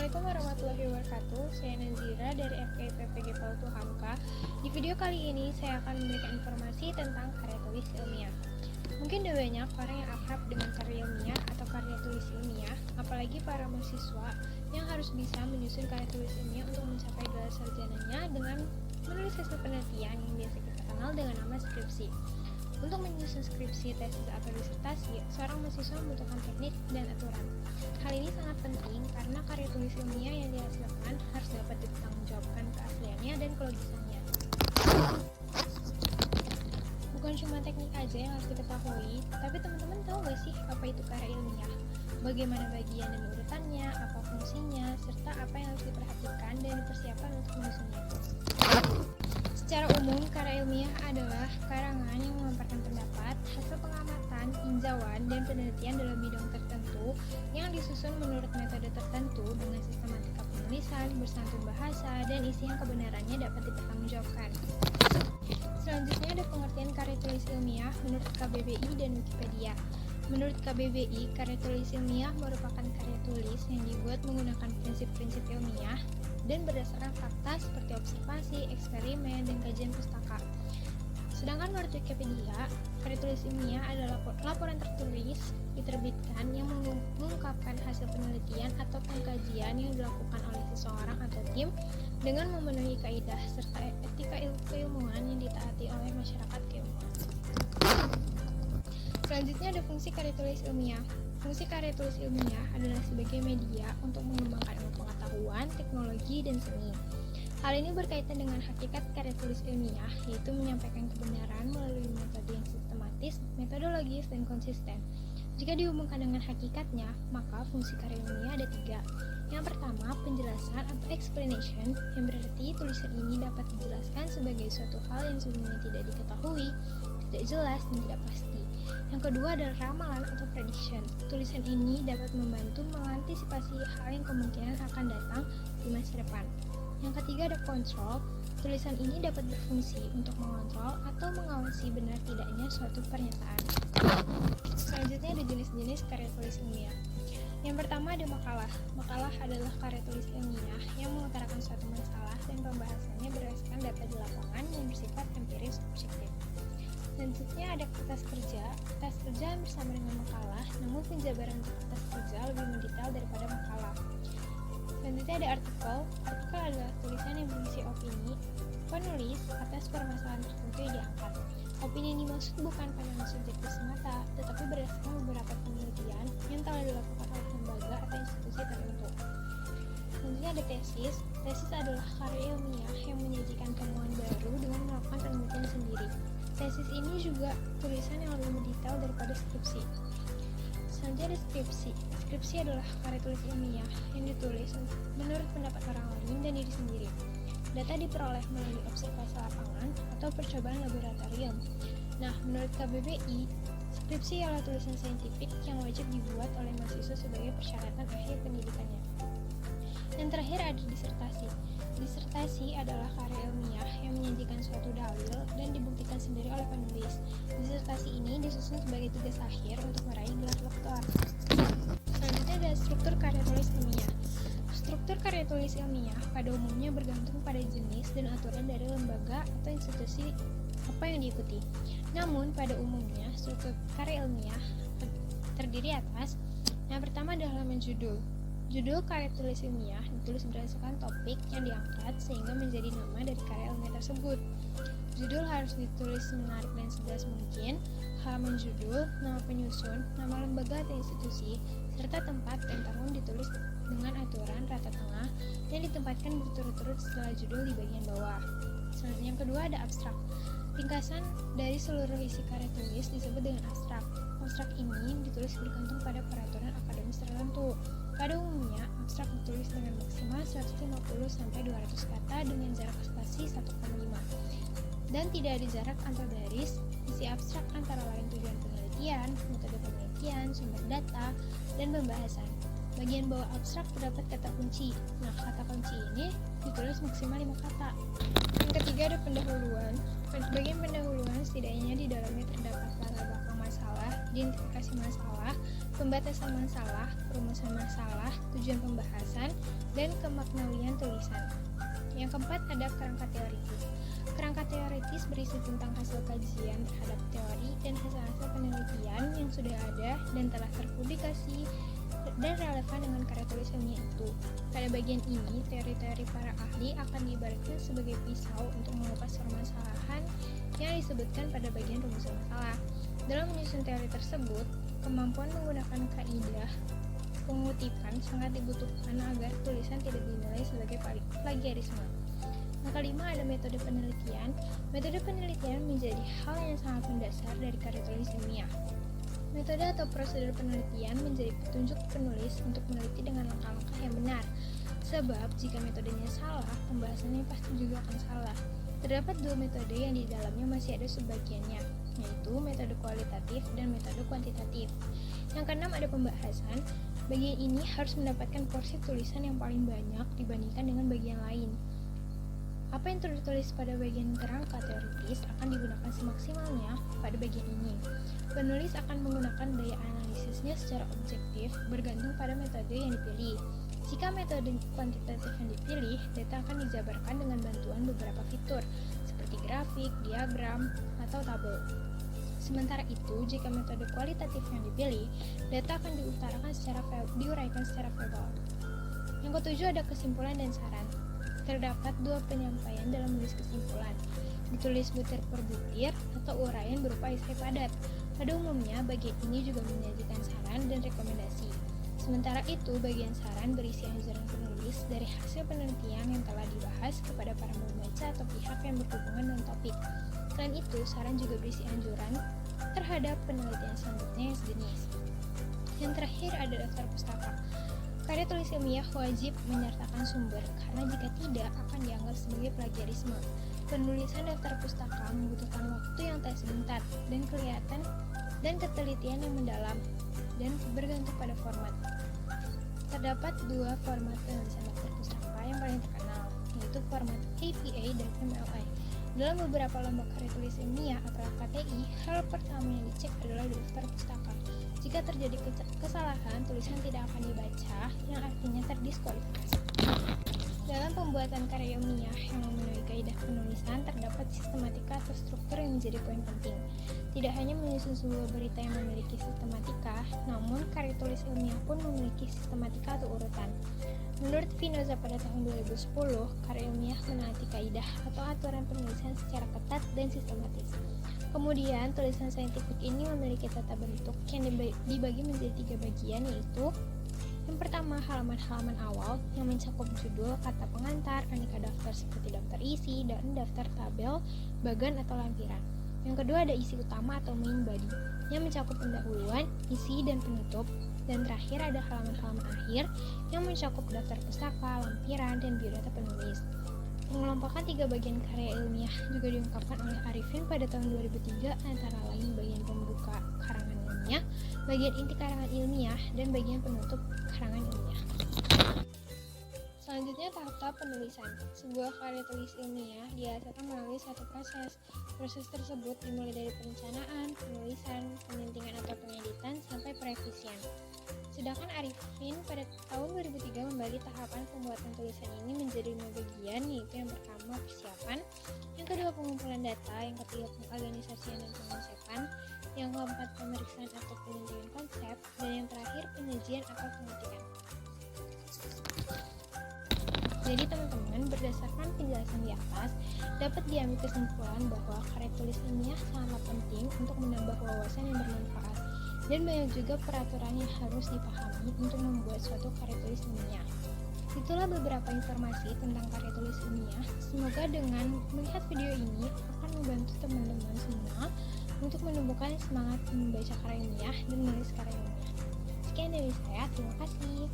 Assalamualaikum warahmatullahi wabarakatuh. Saya Nazira dari FKIP Pautu Hamka. Di video kali ini saya akan memberikan informasi tentang karya tulis ilmiah. Mungkin udah banyak orang yang akrab dengan karya ilmiah atau karya tulis ilmiah, apalagi para mahasiswa yang harus bisa menyusun karya tulis ilmiah untuk mencapai gelar sarjananya dengan menulis hasil penelitian yang biasa kita kenal dengan nama skripsi. Untuk menyusun skripsi, tesis, atau disertasi, seorang mahasiswa membutuhkan teknik dan aturan. Hal ini sangat penting karena karya tulis ilmiah yang dihasilkan harus dapat dipertanggungjawabkan keasliannya dan kelogisannya. Bukan cuma teknik aja yang harus diketahui, tapi teman-teman tahu gak sih apa itu karya ilmiah? Bagaimana bagian dan urutannya, apa fungsinya, serta apa yang harus diperhatikan dan dipersiapkan untuk menyusunnya. Secara umum, karya ilmiah adalah karangan yang memaparkan pendapat, hasil pengamatan, tinjauan, dan penelitian dalam bidang tertentu yang disusun menurut metode tertentu dengan sistematika penulisan, bersantun bahasa, dan isi yang kebenarannya dapat dipertanggungjawabkan. Selanjutnya ada pengertian karya tulis ilmiah menurut KBBI dan Wikipedia. Menurut KBBI, karya tulis ilmiah merupakan karya tulis yang dibuat menggunakan prinsip-prinsip ilmiah dan berdasarkan fakta seperti observasi, eksperimen, dan kajian pustaka. Sedangkan menurut Wikipedia, karya tulis ilmiah adalah laporan tertulis diterbitkan yang mengungkapkan hasil penelitian atau pengkajian yang dilakukan oleh seseorang atau tim dengan memenuhi kaidah serta etika keilmuan yang ditaati oleh masyarakat keilmuan. Selanjutnya ada fungsi karya tulis ilmiah. Fungsi karya tulis ilmiah adalah sebagai media untuk mengembangkan ilmu pengetahuan, teknologi, dan seni. Hal ini berkaitan dengan hakikat karya tulis ilmiah, yaitu menyampaikan kebenaran melalui metode yang sistematis, metodologis, dan konsisten. Jika dihubungkan dengan hakikatnya, maka fungsi karya ilmiah ada 3. Yang pertama, penjelasan atau explanation, yang berarti tulisan ini dapat dijelaskan sebagai suatu hal yang sebelumnya tidak diketahui, tidak jelas, dan tidak pasti. Yang kedua adalah ramalan atau prediction. Tulisan ini dapat membantu mengantisipasi hal yang kemungkinan akan datang di masa depan. Yang ketiga ada control. Tulisan ini dapat berfungsi untuk mengontrol atau mengawasi benar tidaknya suatu pernyataan. Selanjutnya ada jenis-jenis karya tulis ilmiah. Yang pertama ada makalah. Makalah adalah karya tulis ilmiah yang mengutarakan suatu masalah dan pembahasannya berdasarkan data di lapangan yang bersifat empiris subjektif. Selanjutnya ada kertas kerja. Kertas kerja bersama dengan makalah, namun penjabaran kertas kerja lebih mendetail daripada makalah. Selanjutnya ada artikel. Artikel adalah tulisan yang berisi opini penulis atas permasalahan tertentu yang diangkat. Opini ini dimaksud bukan pandangan subjektif semata, tetapi berdasarkan beberapa penelitian yang telah dilakukan oleh lembaga atau institusi tertentu. Selanjutnya ada tesis. Tesis adalah karya ilmiah yang menyajikan temuan baru dengan melakukan penelitian sendiri. Tesis ini juga tulisan yang lebih mendetail daripada skripsi. Selanjutnya ada skripsi. Skripsi adalah karya tulis ilmiah yang ditulis menurut pendapat orang lain dan diri sendiri. Data diperoleh melalui observasi lapangan atau percobaan laboratorium. Nah, menurut KBBI, skripsi adalah tulisan saintifik yang wajib dibuat oleh mahasiswa sebagai persyaratan akhir pendidikannya. Yang terakhir ada disertasi. Disertasi adalah karya ilmiah yang menyajikan suatu dalil dan dibuktikan sendiri oleh penulis. Disertasi ini disusun sebagai tugas akhir untuk meraih gelar doktor. Selanjutnya ada struktur karya tulis ilmiah. Struktur karya tulis ilmiah pada umumnya bergantung pada jenis dan aturan dari lembaga atau institusi apa yang diikuti. Namun pada umumnya struktur karya ilmiah terdiri atas yang pertama adalah halaman judul. Judul karya tulis ilmiah ditulis berdasarkan topik yang diangkat sehingga menjadi nama dari karya ilmiah tersebut. Judul harus ditulis menarik dan sejelas mungkin. Halaman judul, nama penyusun, nama lembaga atau institusi, serta tempat dan tahun ditulis dengan aturan rata tengah yang ditempatkan berturut-turut setelah judul di bagian bawah. Selanjutnya yang kedua ada abstrak. Ringkasan dari seluruh isi karya tulis disebut dengan abstrak. Abstrak ini ditulis bergantung pada peraturan akademis tertentu. Pada umumnya, abstrak ditulis dengan maksimal 150-200 kata dengan jarak spasi 1,5. Dan tidak ada jarak antar baris. Isi abstrak antara lain tujuan penelitian, metode penelitian, sumber data, dan pembahasan. Bagian bawah abstrak terdapat kata kunci. Nah, kata kunci ini ditulis maksimal 5 kata. Yang ketiga ada pendahuluan. Bagian pendahuluan setidaknya di dalamnya terdapat latar belakang masalah, identifikasi masalah, pembatasan masalah, perumusan masalah, tujuan pembahasan, dan kemaknawian tulisan. Yang keempat ada kerangka teoritis. Kerangka teoritis berisi tentang hasil kajian terhadap teori dan hasil-hasil penelitian yang sudah ada dan telah terpublikasi dan relevan dengan karya tulis ilmiah itu. Pada bagian ini, teori-teori para ahli akan diibaratkan sebagai pisau untuk mengupas permasalahan yang disebutkan pada bagian rumusan masalah. Dalam menyusun teori tersebut, kemampuan menggunakan kaidah pengutipan sangat dibutuhkan agar tulisan tidak dinilai sebagai plagiarisme. Yang kelima ada metode penelitian. Metode penelitian menjadi hal yang sangat mendasar dari karya tulis ilmiah. Metode atau prosedur penelitian menjadi petunjuk penulis untuk meneliti dengan langkah-langkah yang benar. Sebab jika metodenya salah, pembahasannya pasti juga akan salah. Terdapat dua metode yang di dalamnya masih ada sebagiannya, yaitu metode kualitatif dan metode kuantitatif. Yang keenam ada pembahasan. Bagian ini harus mendapatkan porsi tulisan yang paling banyak dibandingkan dengan bagian lain. Apa yang tertulis pada bagian kerangka teoritis akan digunakan semaksimalnya pada bagian ini. Penulis akan menggunakan daya analisisnya secara objektif bergantung pada metode yang dipilih. Jika metode kuantitatif yang dipilih, data akan dijabarkan dengan bantuan beberapa fitur seperti grafik, diagram, atau tabel. Sementara itu, jika metode kualitatif yang dipilih, data akan diuraikan secara verbal. Yang ketujuh ada kesimpulan dan saran. Terdapat dua penyampaian dalam menulis kesimpulan, ditulis butir per butir atau uraian berupa esai padat. Pada umumnya, bagian ini juga menyajikan saran dan rekomendasi. Sementara itu, bagian saran berisi anjuran penulis dari hasil penelitian yang telah dibahas kepada para pembaca atau pihak yang berhubungan dengan topik. Selain itu, saran juga berisi anjuran terhadap penelitian selanjutnya yang sejenis. Yang terakhir ada daftar pustaka. Karya tulis ilmiah wajib menyertakan sumber, karena jika tidak akan dianggap sebagai plagiarisme. Penulisan daftar pustaka membutuhkan waktu yang tak sebentar dan kelihatan dan ketelitian yang mendalam dan bergantung pada format. Terdapat dua format penulisan daftar pustaka yang paling terkenal, yaitu format APA dan MLA. Dalam beberapa lomba karya tulis ilmiah atau LKTI, hal pertama yang dicek adalah daftar pustaka. Jika terjadi kesalahan, tulisan tidak akan dibaca, yang artinya terdiskualifikasi. Dalam pembuatan karya ilmiah yang memenuhi kaidah penulisan, terdapat sistematika atau struktur yang menjadi poin penting. Tidak hanya menyusun sebuah berita yang memiliki sistematika, namun karya tulis ilmiah pun memiliki sistematika atau urutan. Menurut Spinoza pada tahun 2010, karya ilmiah menaati kaidah atau aturan penulisan secara ketat dan sistematis. Kemudian, tulisan saintifik ini memiliki tata bentuk yang dibagi menjadi 3 bagian, yaitu yang pertama, halaman-halaman awal yang mencakup judul, kata pengantar, aneka daftar seperti daftar isi, dan daftar tabel, bagan atau lampiran. Yang kedua ada isi utama atau main body yang mencakup pendahuluan, isi, dan penutup. Dan terakhir ada halaman-halaman akhir yang mencakup daftar pustaka, lampiran, dan biodata penulis. Pengelompokan 3 bagian karya ilmiah juga diungkapkan oleh Arifin pada tahun 2003, antara lain bagian pembuka karangan ilmiah, bagian inti karangan ilmiah, dan bagian penutup karangan ilmiah. Selanjutnya tahap penulisan. Sebuah karya tulis ilmiah dihasilkan melalui satu proses. Proses tersebut dimulai dari perencanaan, penulisan, penyuntingan atau pengeditan, sampai perevisian. Sedangkan Arifin pada tahun 2003 membagi tahapan pembuatan tulisan ini menjadi 5 bagian, yaitu yang pertama persiapan, yang kedua pengumpulan data, yang ketiga pengorganisasian dan pengonsepan, yang keempat pemeriksaan atau penyuntingan konsep, dan yang terakhir penyajian atau pengetikan. Jadi teman-teman, berdasarkan penjelasan di atas, dapat diambil kesimpulan bahwa karya tulis ilmiah sangat penting untuk menambah wawasan yang bermanfaat, dan banyak juga peraturan yang harus dipahami untuk membuat suatu karya tulis ilmiah. Itulah beberapa informasi tentang karya tulis ilmiah. Semoga dengan melihat video ini akan membantu teman-teman semua untuk menumbuhkan semangat membaca karya ilmiah dan menulis karya ilmiah. Sekian dari saya, terima kasih.